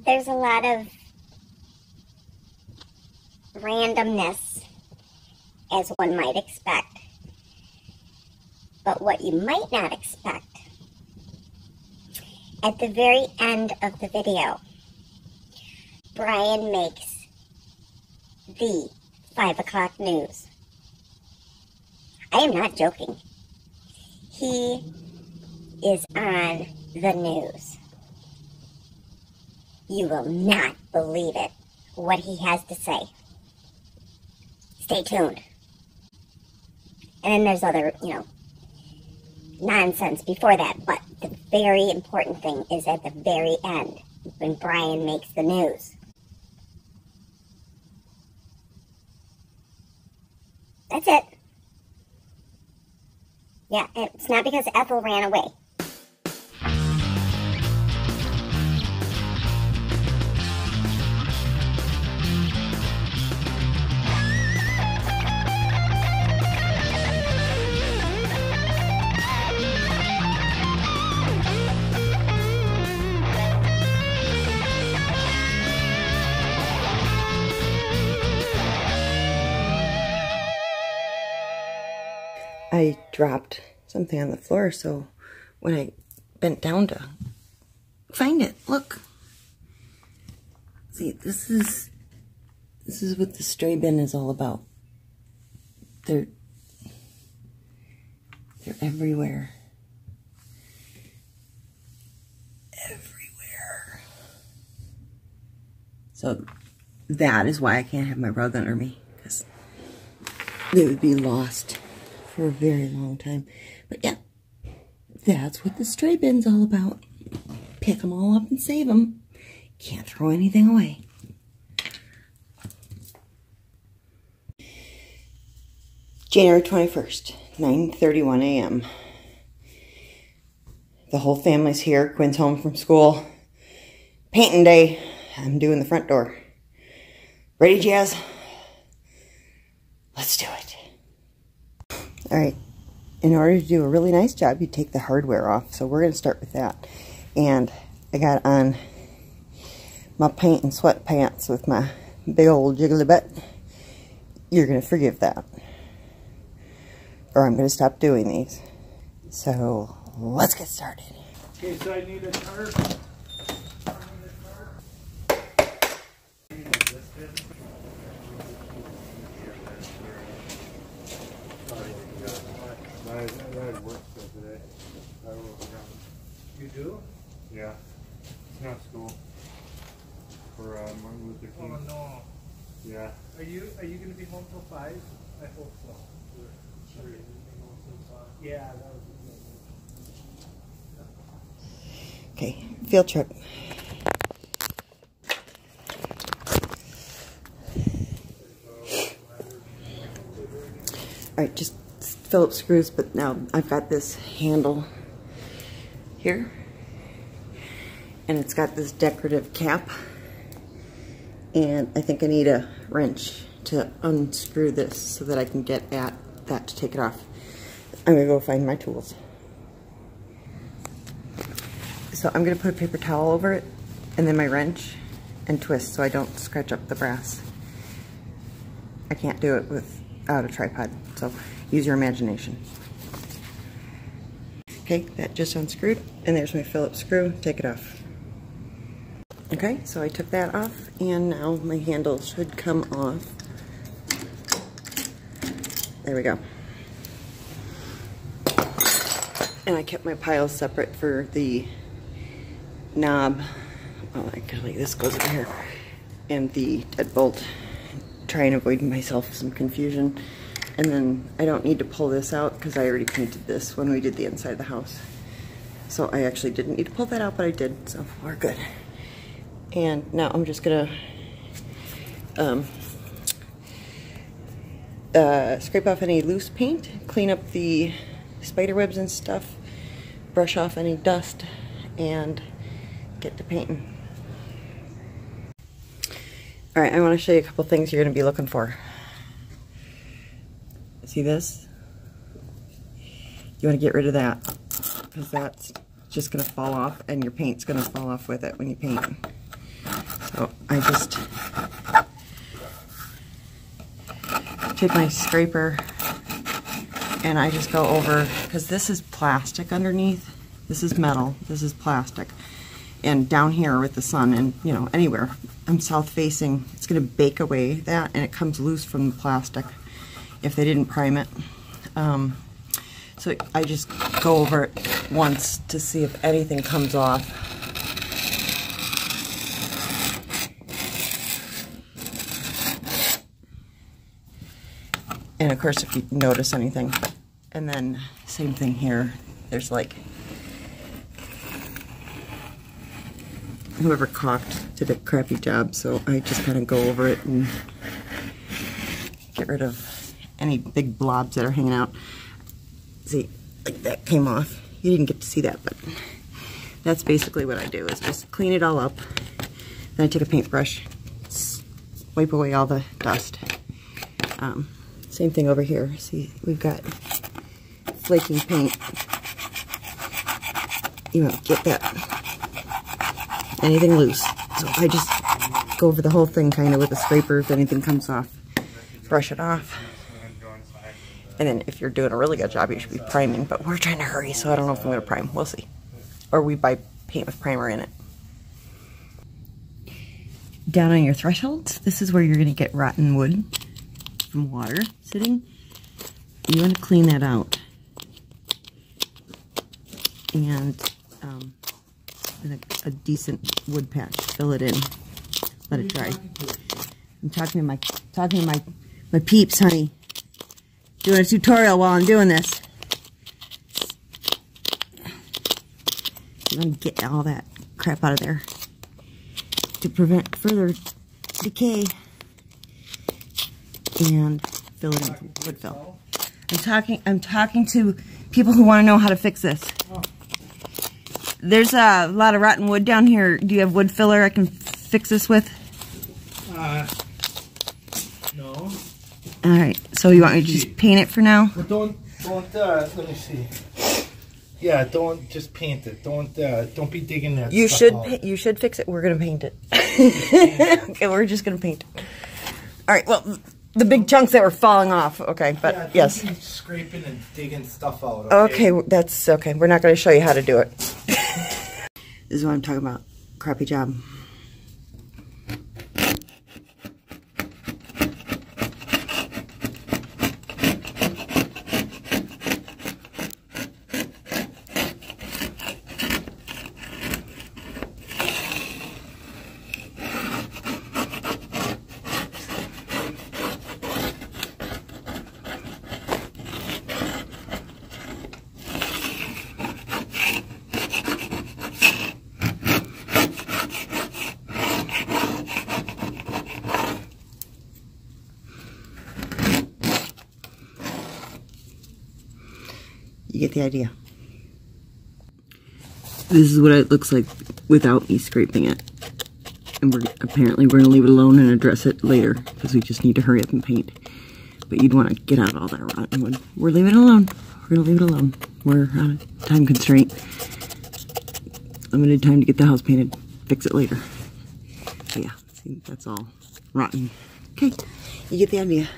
there's a lot of randomness, as one might expect. But what you might not expect, at the very end of the video, Bryan makes the 5 o'clock news. I am not joking. He is on the news. You will not believe it, what he has to say. Stay tuned. And then there's other, nonsense before that, but the very important thing is at the very end, when Bryan makes the news. That's it. Yeah, it's not because Ethel ran away. I dropped something on the floor, so when I bent down to find it, look. See, this is what the stray bin is all about. They're everywhere. Everywhere. So that is why I can't have my rug under me, because they would be lost for a very long time. But yeah, that's what the stray bin's all about. Pick them all up and save them. Can't throw anything away. January 21st, 9:31 a.m. The whole family's here. Quinn's home from school. Painting day. I'm doing the front door. Ready, Jazz? Let's do it. Alright, in order to do a really nice job, you take the hardware off. So we're going to start with that. And I got on my paint and sweatpants with my big old jiggly butt. You're going to forgive that, or I'm going to stop doing these. So let's get started. Okay, so I need a tarp. I work still today. You do? Yeah. It's not school. For Martin Luther King. Oh no. Yeah. Are you gonna be home till 5? I hope so. Sure. Yeah, that would be good. Okay, field trip. Alright, just Phillips screws, but now I've got this handle here, and it's got this decorative cap, and I think I need a wrench to unscrew this so that I can get at that to take it off. I'm gonna go find my tools. So I'm gonna put a paper towel over it, and then my wrench, and twist so I don't scratch up the brass. I can't do it without a tripod, so use your imagination. Okay, that just unscrewed, and there's my Phillips screw. Take it off. Okay, so I took that off, and now my handle should come off. There we go. And I kept my piles separate for the knob. Oh, actually, this goes over here. And the deadbolt. Try and avoid myself some confusion. And then I don't need to pull this out because I already painted this when we did the inside of the house. So I actually didn't need to pull that out, but I did, so we're good. And now I'm just gonna scrape off any loose paint, clean up the spider webs and stuff, brush off any dust, and get to painting. Alright, I want to show you a couple things you're going to be looking for. See this? You want to get rid of that, because that's just going to fall off, and your paint's going to fall off with it when you paint. So I just take my scraper and I just go over, because this is plastic underneath, this is metal, this is plastic, and down here with the sun, and you know, anywhere I'm south facing, it's going to bake away that, and it comes loose from the plastic if they didn't prime it. So I just go over it once to see if anything comes off. And of course, if you notice anything. And then same thing here. There's like, whoever caulked did a crappy job, so I just kind of go over it and get rid of any big blobs that are hanging out. See, like that came off. You didn't get to see that, but that's basically what I do, is just clean it all up. Then I take a paintbrush, wipe away all the dust. Same thing over here. See, we've got flaking paint. You know, get that, anything loose. So I just go over the whole thing kind of with a scraper if anything comes off. Brush it off. And then if you're doing a really good job, you should be priming. But we're trying to hurry, so I don't know if I'm going to prime. We'll see. Or we buy paint with primer in it. Down on your thresholds, this is where you're going to get rotten wood from water sitting. You want to clean that out. And a decent wood patch. Fill it in. Let it dry. I'm talking to my peeps, honey. Doing a tutorial while I'm doing this. You want to get all that crap out of there to prevent further decay. And fill it in with wood fill. I'm talking to people who want to know how to fix this. There's a lot of rotten wood down here. Do you have wood filler I can fix this with? No. Alright, so you want me to just paint it for now? But don't, let me see. Yeah, don't just paint it. Don't be digging that You stuff should out. you should fix it. We're gonna paint it. Okay, we're just gonna paint it. Alright, well, the big chunks that were falling off, okay, but Yeah, yes. don't be scraping and digging stuff out, Okay, that's okay. We're not gonna show you how to do it. This is what I'm talking about. Crappy job. You get the idea. This is what it looks like without me scraping it. And we're going to leave it alone and address it later because we just need to hurry up and paint. But you'd want to get out all that rotten wood. We're leaving it alone. We're going to leave it alone. We're on a time constraint. Limited time to get the house painted. Fix it later. But yeah, see, that's all rotten. Okay, you get the idea.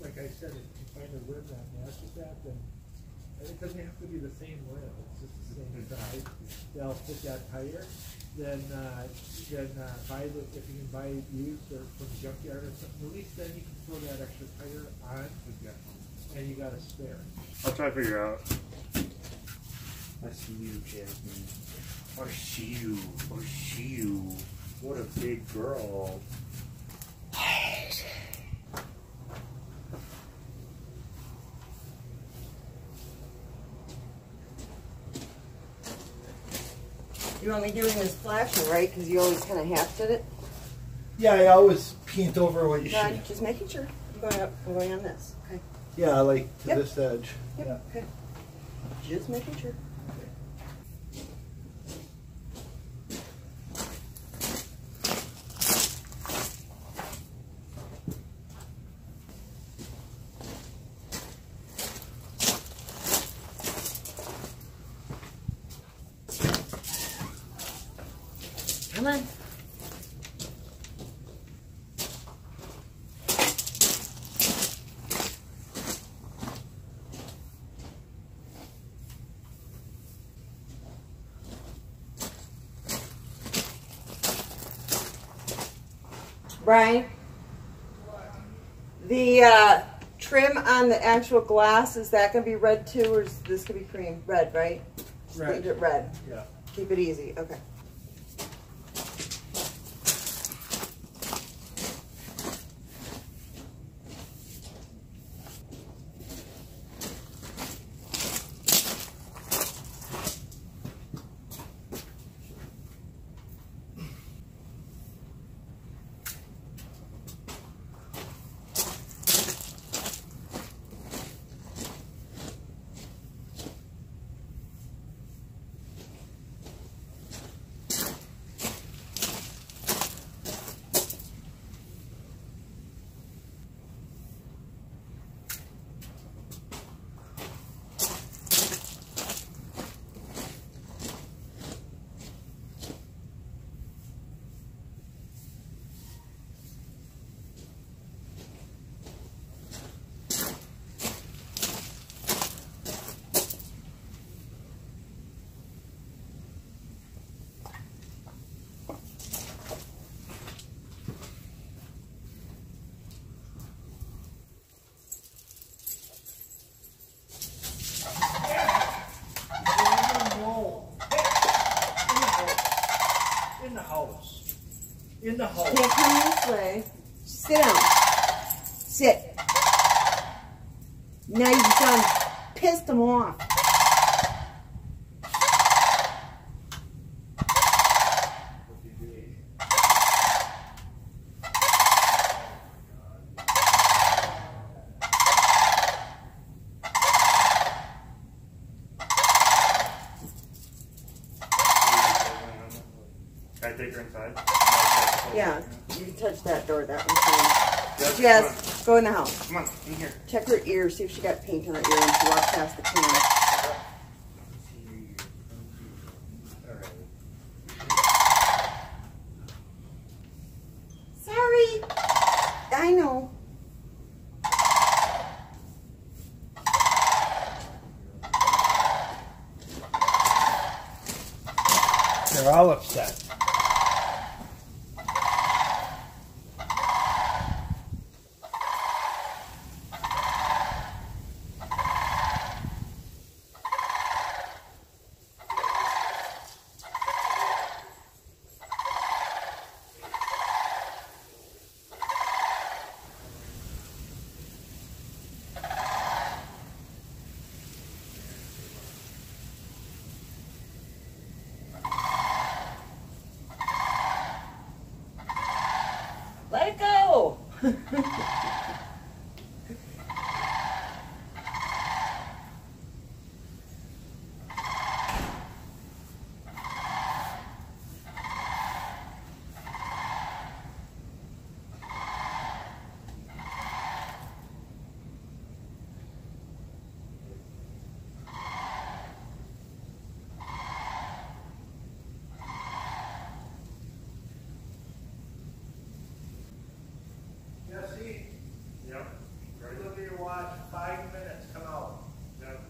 Like I said, if you find a rim that matches that, then it doesn't have to be the same rim. It's just the same size. They'll fit that tire. Then buy the, if you can buy it used or from the junkyard or something. At least then you can throw that extra tire on, and you got a spare. I'll try to figure out. I see you, Jasmine. I see you. I see you. What a big girl. You want me doing this flashing, right? Because you always kind of half-did it? Yeah, I always paint over what you No, should. just making sure. I'm going up. I'm going on this. Okay. Yeah, like to Yep. this edge. Yep. Yeah. Okay. Just making sure. Come on. Bryan, the trim on the actual glass, is that going to be red too, or is this going to be cream? Red, right? Red. Keep it red. Yeah. Keep it easy. Okay. In the hole. Can't come this way. Sit down. Sit. Now you've done pissed them off. Can I take her inside? Yeah, you can touch that door. That one's fine. Jess, go in the house. Come on, in here. Check her ear, see if she got paint on her ear when she walked past the can. Sorry. I know. They're all upset. Let it go. Jesse. Yep. Right. Look at your watch. 5 minutes. Come out. Yep.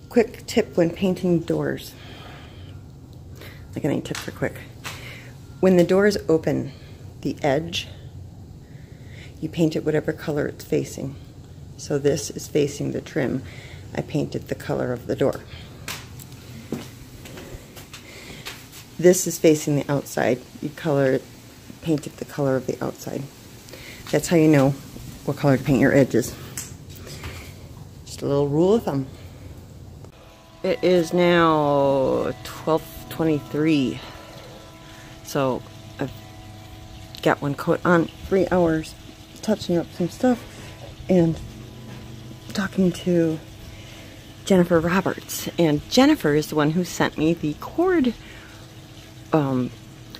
Quick tip when painting doors. Like any tips are quick. When the door is open, the edge, you paint it whatever color it's facing. So this is facing the trim. I painted the color of the door. This is facing the outside. You color it, paint it the color of the outside. That's how you know what color to paint your edges. Just a little rule of thumb. It is now 12:23. So I've got one coat on, 3 hours, touching up some stuff, and talking to Jennifer Roberts. And Jennifer is the one who sent me the cord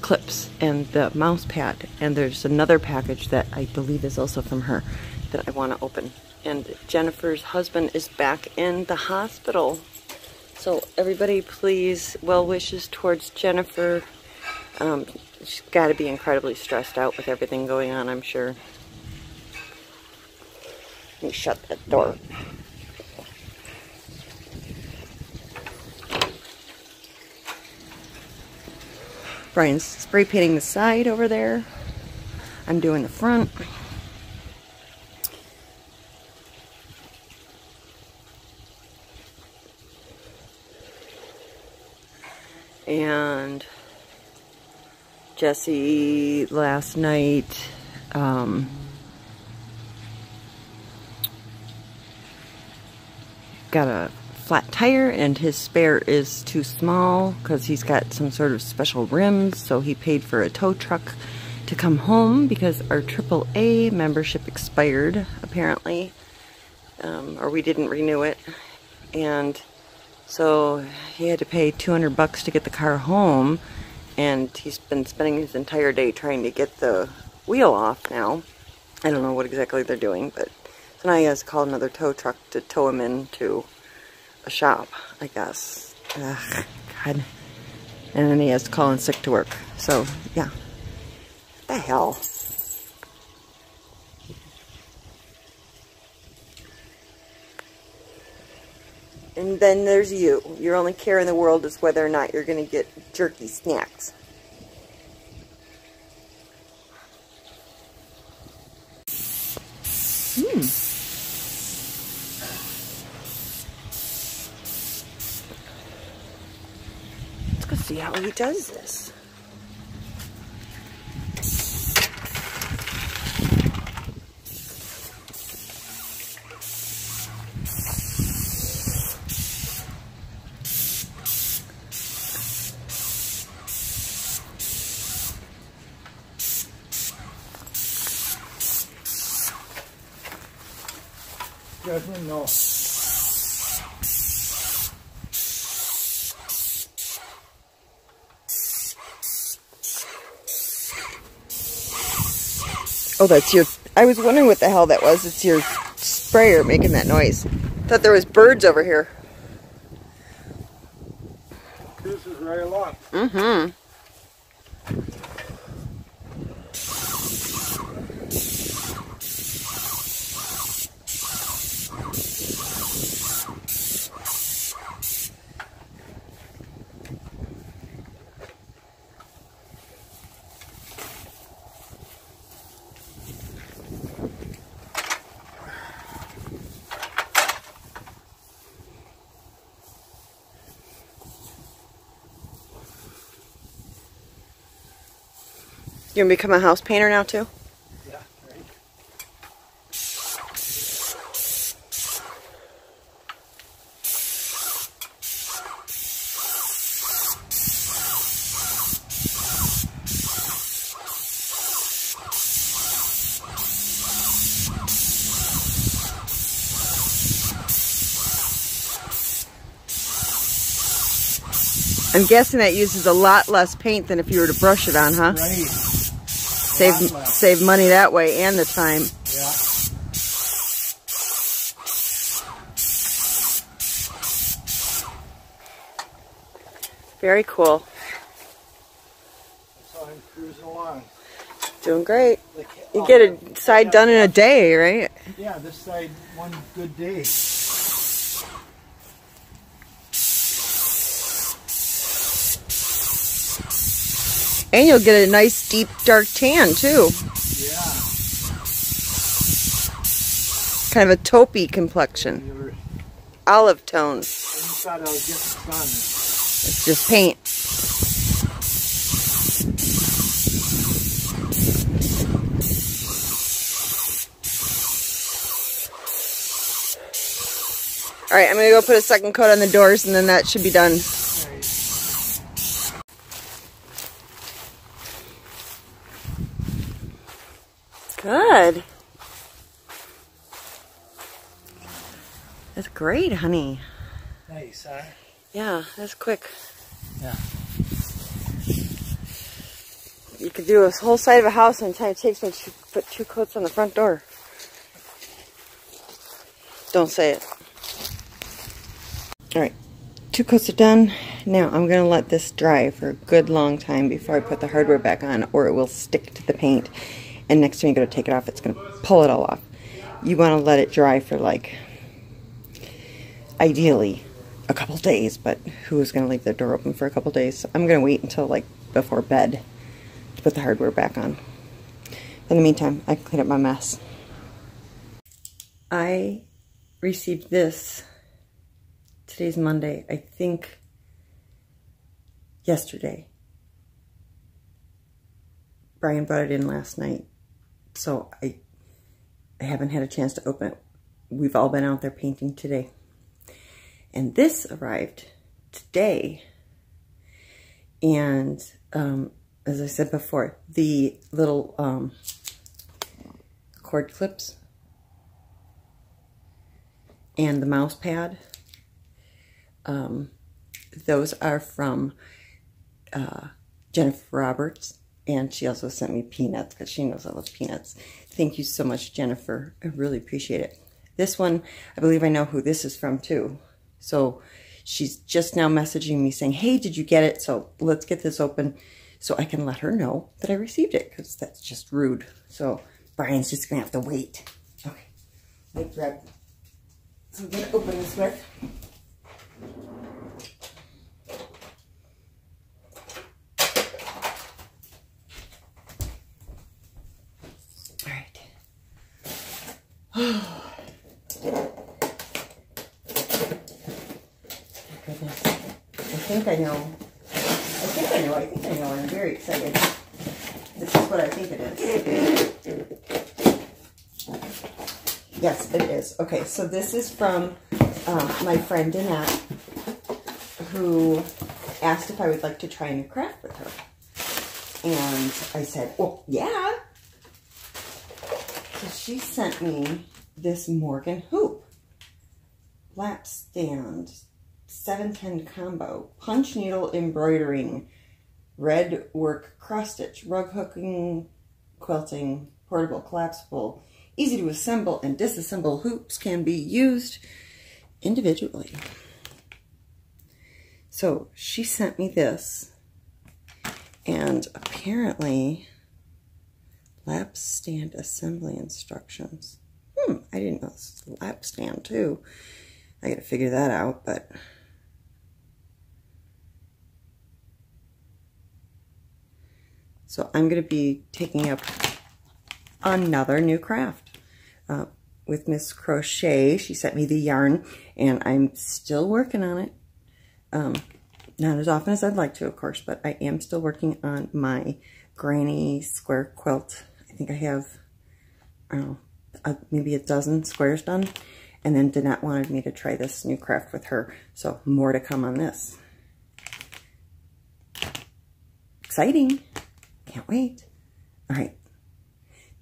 clips and the mouse pad. And there's another package that I believe is also from her that I want to open. And Jennifer's husband is back in the hospital. So everybody please, well wishes towards Jennifer. She's got to be incredibly stressed out with everything going on, I'm sure. Let me shut that door. Bryan's spray painting the side over there. I'm doing the front. And Jesse last night got a flat tire, and his spare is too small because he's got some sort of special rims, so he paid for a tow truck to come home because our AAA membership expired apparently, or we didn't renew it, and so he had to pay $200 to get the car home, and he's been spending his entire day trying to get the wheel off now. I don't know what exactly they're doing, but so now he has to call another tow truck to tow him into a shop, I guess. Ugh, God. And then he has to call in sick to work. So, yeah. What the hell? And then there's you. Your only care in the world is whether or not you're going to get jerky snacks. Let's go see how he does this. Jasmine, no. Oh, that's your... I was wondering what the hell that was. It's your sprayer making that noise. Thought there was birds over here. This is right along. Mm-hmm. You gonna become a house painter now too? Yeah, right. I'm guessing that uses a lot less paint than if you were to brush it on, huh? Right. Save money that way and the time. Yeah. Very cool. That's how I'm cruising along. Doing great. You get a side done in a day, right? Yeah, this side, one good day. And you'll get a nice deep dark tan too. Yeah. Kind of a taupey complexion. You were, Olive tone. you thought I was getting sun. It's just paint. Alright, I'm gonna go put a second coat on the doors and then that should be done. Good. That's great, honey. Nice, huh? Yeah, that's quick. Yeah. You could do a whole side of a house in the time it takes me to put 2 coats on the front door. Don't say it. Alright, 2 coats are done. Now I'm going to let this dry for a good long time before I put the hardware back on, or it will stick to the paint. And next time you go to take it off, it's going to pull it all off. You want to let it dry for like, ideally, a couple days, but who is going to leave the door open for a couple days? So I'm going to wait until like before bed to put the hardware back on. In the meantime, I can clean up my mess. I received this, today's Monday, I think yesterday. Bryan brought it in last night, so I haven't had a chance to open it. We've all been out there painting today. And this arrived today. And as I said before, the little cord clips and the mouse pad, those are from Jennifer Roberts. And she also sent me peanuts because she knows I love peanuts. Thank you so much, Jennifer. I really appreciate it. This one, I believe I know who this is from too. So she's just now messaging me saying, hey, did you get it? So let's get this open so I can let her know that I received it, because that's just rude. So Bryan's just going to have to wait. Okay. Let me grab. So I'm going to open this with. All right. Goodness. I think I know. I'm very excited. This is what I think it is. Yes, it is. Okay, so this is from my friend Annette, who asked if I would like to try a new craft with her. And I said, well, yeah. So she sent me this Morgan hoop. Lap stand. 710 combo, punch needle embroidering, red work cross stitch, rug hooking, quilting, portable, collapsible, easy to assemble and disassemble hoops can be used individually. So she sent me this, and apparently lap stand assembly instructions. I didn't know this was a lap stand too. I gotta figure that out, but so I'm going to be taking up another new craft with Miss Crochet. She sent me the yarn, and I'm still working on it. Not as often as I'd like to, of course, but I am still working on my granny square quilt. I think I have, I don't know, maybe a dozen squares done. And then Danette wanted me to try this new craft with her. So more to come on this. Exciting. Can't wait. All right.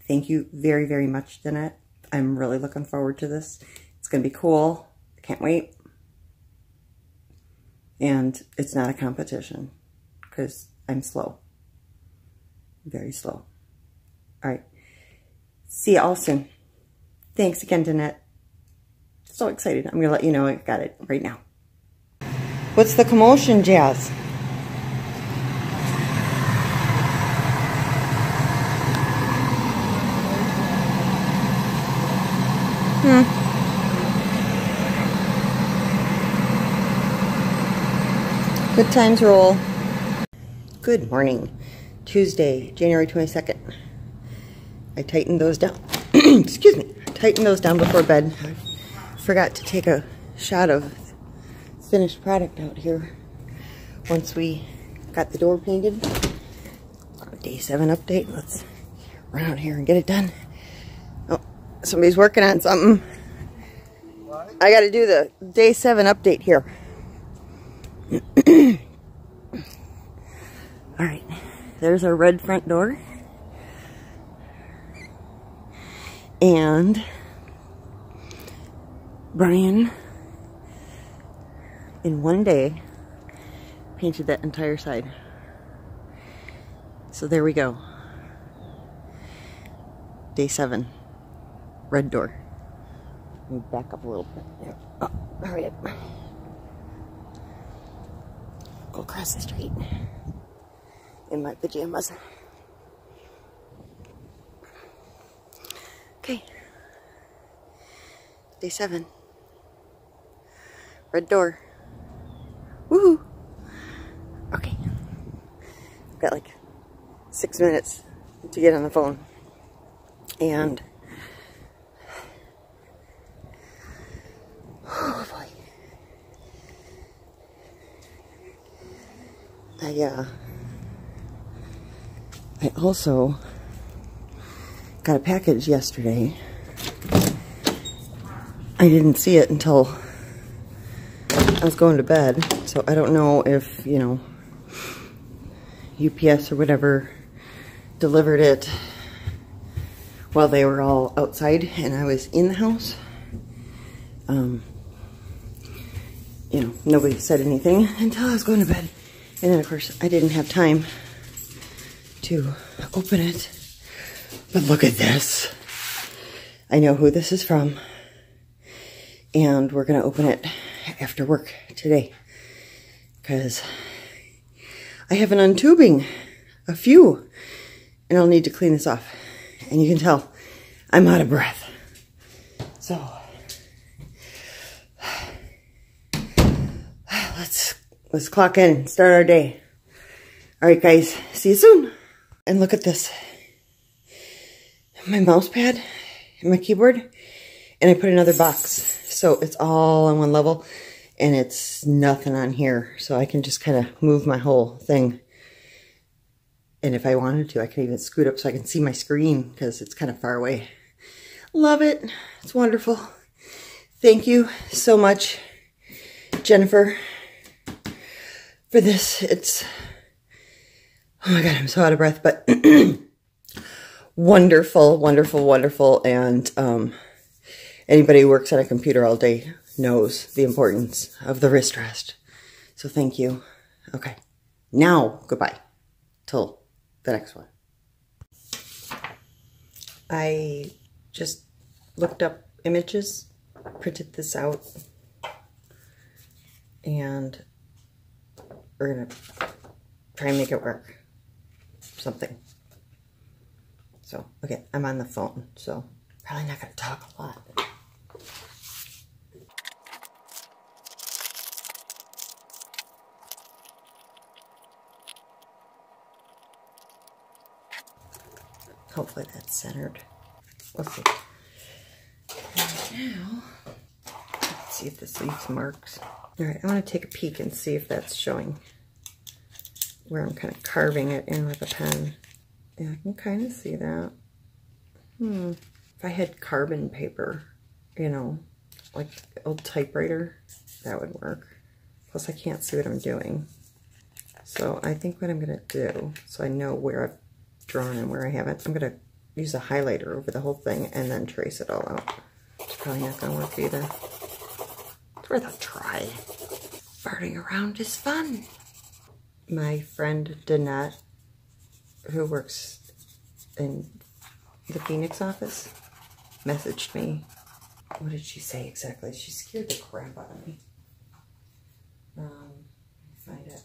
Thank you very, very much, Danette. I'm really looking forward to this. It's going to be cool. I can't wait. And it's not a competition because I'm slow. Very slow. All right. See you all soon. Thanks again, Danette. So excited. I'm going to let you know I got it right now. What's the commotion, Jazz? Good times roll. Good morning. Tuesday, January 22nd. I tightened those down. Excuse me. I tightened those down before bed. I forgot to take a shot of finished product out here once we got the door painted. Day 7 update. Let's run out here and get it done. Oh, somebody's working on something. What? I gotta do the day 7 update here. Alright, there's our red front door. And Bryan, in one day, painted that entire side. So there we go. Day 7. Red door. Let me back up a little bit. Yeah. Oh, hurry up. Go across the street. In my pajamas. Okay. Day 7. Red door. Woohoo! Okay. I've got like 6 minutes to get on the phone. And oh boy. I also got a package yesterday. I didn't see it until I was going to bed, so I don't know if, you know, UPS or whatever delivered it while they were all outside and I was in the house. You know, nobody said anything until I was going to bed. And then, of course, I didn't have time to open it. But look at this. I know who this is from. And we're going to open it after work today. Because I have an untubing. A few. And I'll need to clean this off. And you can tell I'm out of breath. So let's clock in and start our day. Alright guys, see you soon. And look at this. My mouse pad and my keyboard. And I put another box. So it's all on one level. And it's nothing on here. So I can just kind of move my whole thing. And if I wanted to, I could even scoot up so I can see my screen because it's kind of far away. Love it. It's wonderful. Thank you so much, Jennifer, for this. It's, oh my God, I'm so out of breath, but wonderful, wonderful, wonderful. And anybody who works on a computer all day knows the importance of the wrist rest. So thank you. Okay, now goodbye till the next one. I just looked up images, printed this out, and we're gonna try and make it work. Something. So, okay, I'm on the phone, so probably not gonna talk a lot. Hopefully that's centered. We'll see. And now, let's see if this leaves marks. Alright, I want to take a peek and see if that's showing where I'm kind of carving it in with a pen. Yeah, I can kind of see that. If I had carbon paper, you know, like old typewriter, that would work. Plus I can't see what I'm doing. So I think what I'm going to do, so I know where I've drawn and where I haven't, I'm going to use a highlighter over the whole thing and then trace it all out. It's probably not going to work either. It's worth a try. Farting around is fun. My friend Danette, who works in the Phoenix office, messaged me. What did she say exactly? She scared the crap out of me. Let me find it.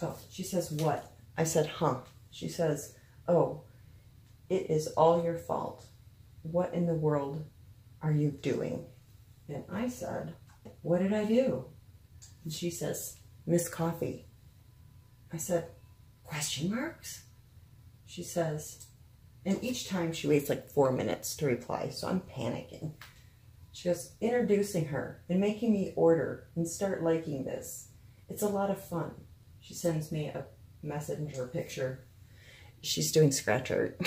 Oh, she says, what? I said, huh. She says, oh, it is all your fault. What in the world are you doing? And I said, what did I do? And she says, Miss Coffee. I said, question marks? She says, and each time she waits like 4 minutes to reply, so I'm panicking. She goes, introducing her and making me order and start liking this. It's a lot of fun. She sends me a messenger picture. She's doing scratch art.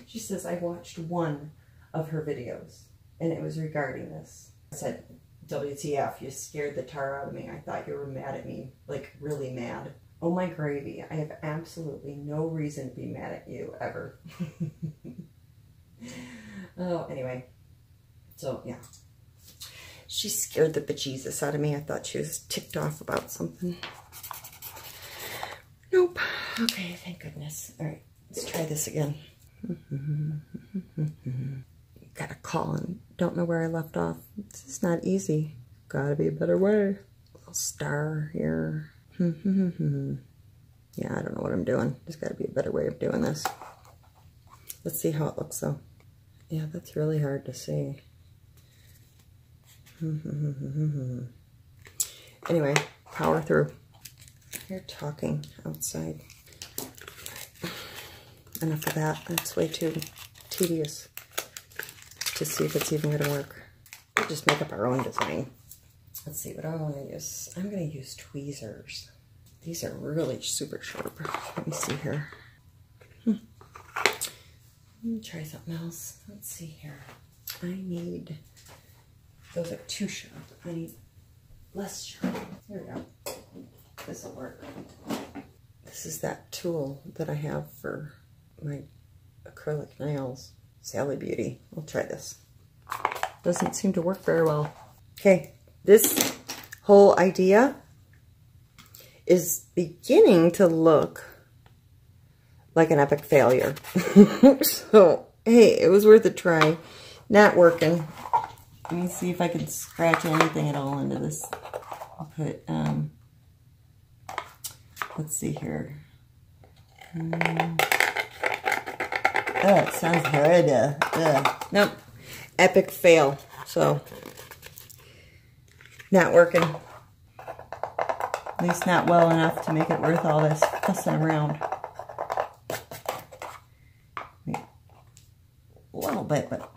She says, I watched one of her videos, and it was regarding this. I said, WTF, you scared the tar out of me. I thought you were mad at me, like really mad. Oh my gravy, I have absolutely no reason to be mad at you, ever. Oh, anyway, so yeah. She scared the bejesus out of me. I thought she was ticked off about something. Nope. Okay, thank goodness. All right, let's try this again. Got a call and don't know where I left off. This is not easy. Gotta be a better way. A little star here. Yeah, I don't know what I'm doing. There's gotta be a better way of doing this. Let's see how it looks though. Yeah, that's really hard to see. Anyway, power through. You're talking outside. Enough of that. That's way too tedious to see if it's even going to work. We'll just make up our own design. Let's see what I want to use. I'm going to use tweezers. These are really super sharp. Let me see here. Let me try something else. Let's see here. I need... Those are too sharp. I need less sharp. There we go. This will work. This is that tool that I have for my acrylic nails. Sally Beauty. We'll try this. Doesn't seem to work very well. Okay, this whole idea is beginning to look like an epic failure. So, hey, it was worth a try. Not working. Let me see if I can scratch anything at all into this. I'll put, let's see here. Oh, it sounds horrible. Nope. Epic fail. So, not working. At least not well enough to make it worth all this fussing around. A little bit, but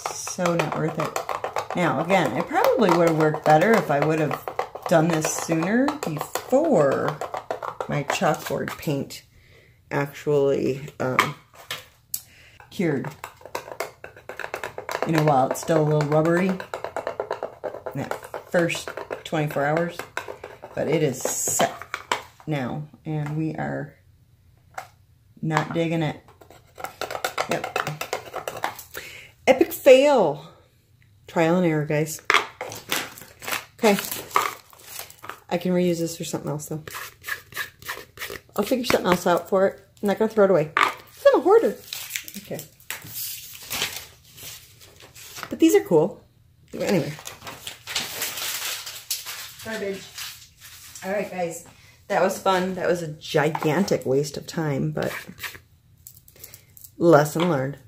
so not worth it. Now, again, it probably would have worked better if I would have done this sooner before my chalkboard paint actually cured. You know, while it's still a little rubbery in that first 24 hours. But it is set now, and we are not digging it. Yep. Epic fail. Trial and error, guys. Okay. I can reuse this for something else, though. I'll figure something else out for it. I'm not going to throw it away. Because I'm a hoarder. Okay. But these are cool. Anyway. Garbage. Alright, guys. That was fun. That was a gigantic waste of time, but lesson learned.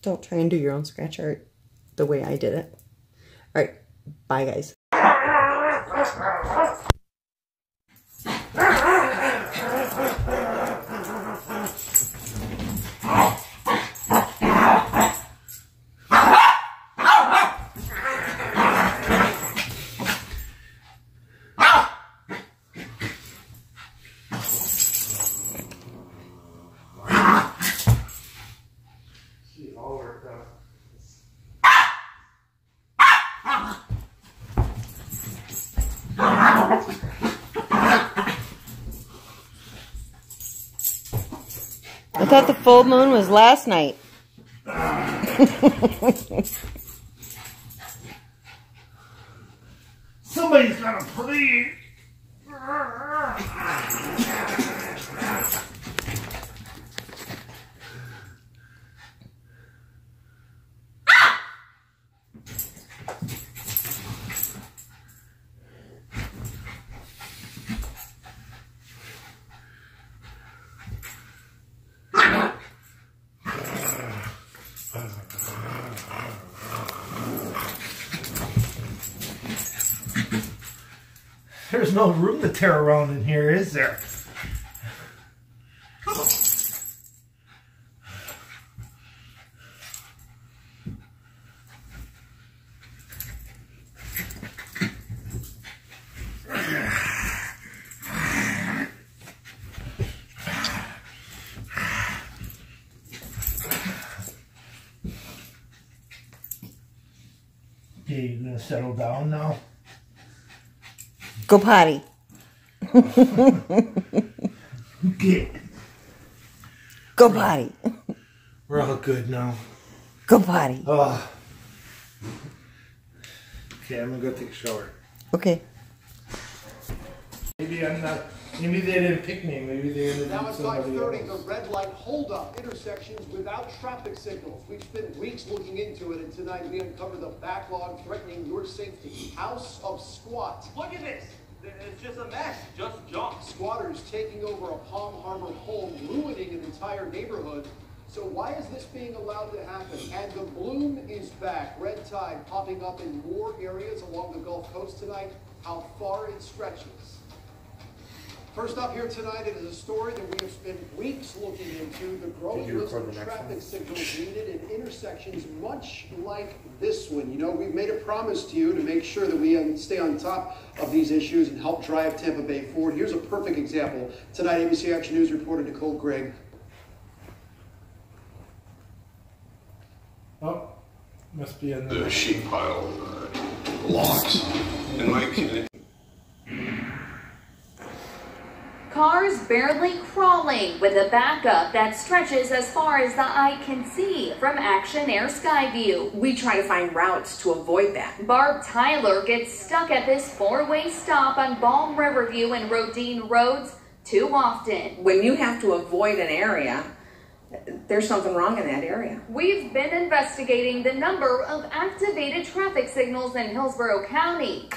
Don't try and do your own scratch art the way I did it. Alright. Bye, guys. I thought the full moon was last night. Somebody's gotta please. There's no room to tear around in here, is there? Okay, you gonna settle down now? Go potty. Okay. Go potty. We're all good now. Go potty. Oh. Okay, I'm gonna go take a shower. Okay. Maybe I'm not. Maybe they didn't pick me. Maybe they ended Now up it's somebody 5:30, else. the red light holdup intersections without traffic signals. We've spent weeks looking into it, and tonight we uncover the backlog threatening your safety. House of Squat. Look at this. It's just a mess. Just junk. Squatters taking over a Palm Harbor home, ruining an entire neighborhood. So why is this being allowed to happen? And the bloom is back. Red tide popping up in more areas along the Gulf Coast tonight. How far it stretches. First up here tonight, it is a story that we have spent weeks looking into, the growing list of traffic signals needed in intersections much like this one. You know, we've made a promise to you to make sure that we stay on top of these issues and help drive Tampa Bay forward. Here's a perfect example. Tonight, ABC Action News reporter Nicole Gregg. Oh, must be in The sheet pile locked in my opinion. Cars barely crawling with a backup that stretches as far as the eye can see from Action Air Skyview. We try to find routes to avoid that. Barb Tyler gets stuck at this four-way stop on Balm Riverview and Rodine Roads too often. When you have to avoid an area, there's something wrong in that area. We've been investigating the number of activated traffic signals in Hillsborough County.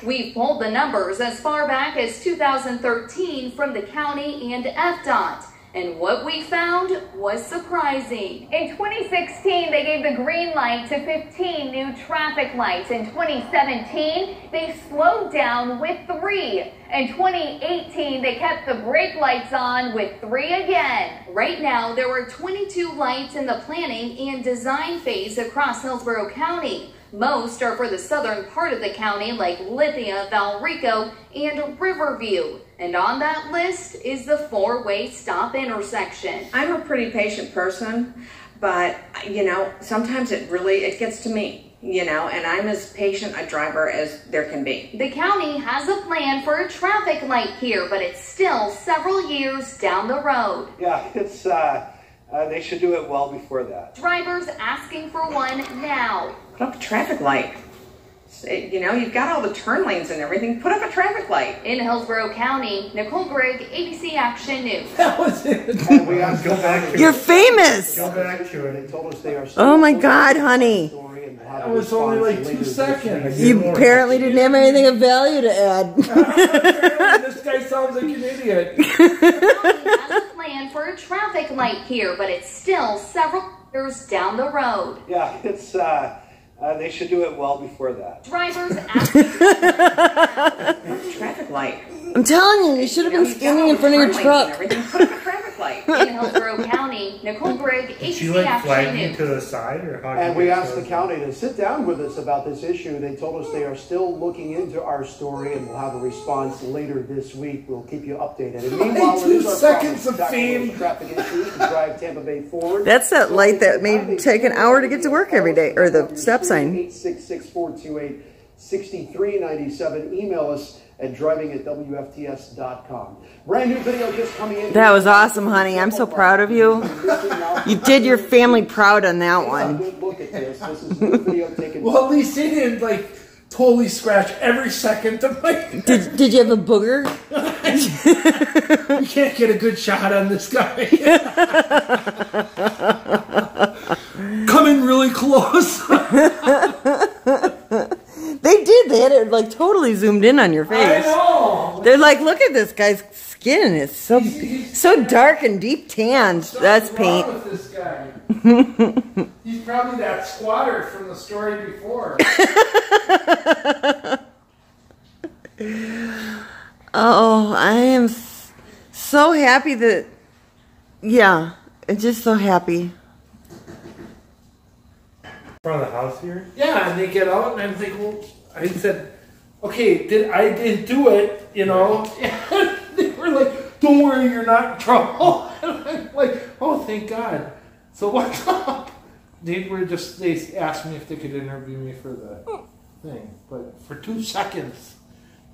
We've pulled the numbers as far back as 2013 from the county and FDOT. And what we found was surprising. In 2016, they gave the green light to 15 new traffic lights. In 2017, they slowed down with 3. In 2018, they kept the brake lights on with 3 again. Right now, there are 22 lights in the planning and design phase across Hillsborough County. Most are for the southern part of the county, like Lithia, Valrico, and Riverview. And on that list is the four-way stop intersection. I'm a pretty patient person, but, you know, sometimes it gets to me, you know, and I'm as patient a driver as there can be. The county has a plan for a traffic light here, but it's still several years down the road. Yeah, it's, they should do it well before that. Drivers asking for one now. Put up a traffic light. You know, you've got all the turn lanes and everything. Put up a traffic light. In Hillsborough County, Nicole Gregg, ABC Action News. That was it. And we have to go back to You're famous. Go back to it. They told us they are Oh my God, honey. That was only like 2 seconds. You apparently didn't have anything of value to add. This guy sounds like an idiot. The county has a plan for a traffic light here, but it's still several years down the road. Yeah, it's, they should do it well before that. Drivers asking Traffic light. I'm telling you, you should have been standing in front of your truck. Put up a traffic light. in Hillsborough County. Nicole Gregg, Did she ABC like Action flag me News. to the side, or how? And we asked the county to sit down with us about this issue. They told us they are still looking into our story and will have a response later this week. We'll keep you updated. And meanwhile, it 2 is our seconds promise to of tackle fame. those traffic issues to drive Tampa Bay forward. That's that light that made it take an hour to get to work every day, or the stop sign. 866-428-6397. Email us at driving@wfts.com. Brand new video just coming in. That was awesome, honey. I'm so proud of you. You did your family proud on that one. Good look at this. This is new video taken. Well, at least they didn't like totally scratch every second of my. Did you have a booger? You can't get a good shot on this guy. Coming really close. They did. They had it like totally zoomed in on your face. I know. They're like, look at this guy's skin. It's so dark and deep tanned. That's paint. What's wrong with this guy? He's probably that squatter from the story before. Oh, I am so happy that, yeah, I'm just so happy. Front of the house here? Yeah, and they get out, and I'm like, well, I said, okay, I did do it, you know? And they were like, don't worry, you're not in trouble. And I'm like, oh, thank God. So what's up? They asked me if they could interview me for the thing. But for 2 seconds,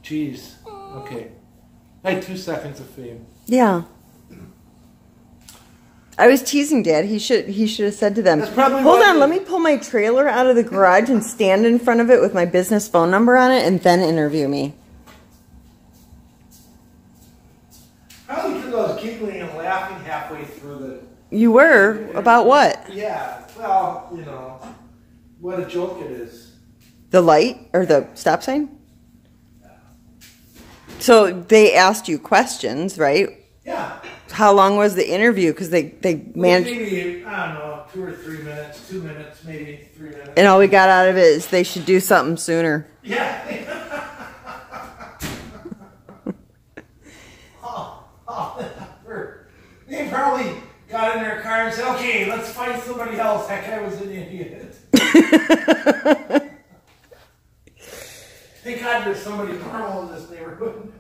geez. Okay. Like 2 seconds of fame. Yeah. I was teasing Dad. He should have said to them, hold on, let me pull my trailer out of the garage and stand in front of it with my business phone number on it and then interview me. Probably because I was giggling and laughing halfway through the... You were? About what? Yeah. Well, you know, what a joke it is. The light or the stop sign? So they asked you questions, right? Yeah. How long was the interview? Because they managed... Maybe, I don't know, 2 or 3 minutes, 2 minutes, maybe 3 minutes. And all we got out of it is they should do something sooner. Yeah. They probably got in their car and said, okay, let's find somebody else. That guy was an idiot. Thank God there's somebody normal in this neighborhood.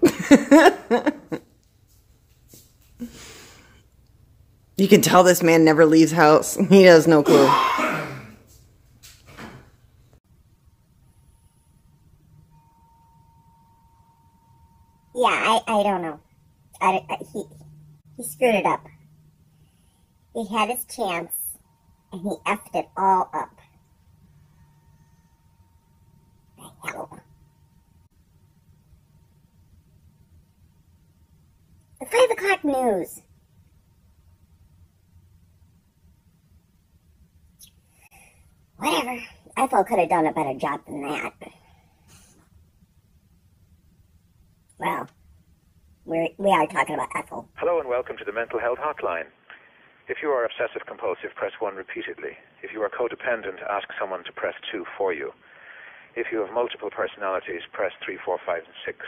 You can tell this man never leaves house. He has no clue. Yeah, I don't know. He screwed it up. He had his chance, and he effed it all up. The hell. The 5 o'clock news. Whatever. Ethel could have done a better job than that. Well, we are talking about Ethel. Hello and welcome to the Mental Health Hotline. If you are obsessive compulsive, press 1 repeatedly. If you are codependent, ask someone to press 2 for you. If you have multiple personalities, press 3, 4, 5, and 6.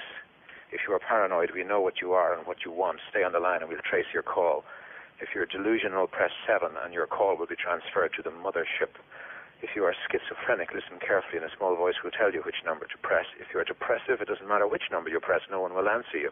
If you are paranoid, we know what you are and what you want. Stay on the line and we'll trace your call. If you're delusional, press 7 and your call will be transferred to the mothership. If you are schizophrenic, listen carefully and a small voice will tell you which number to press. If you are depressive, it doesn't matter which number you press, no one will answer you.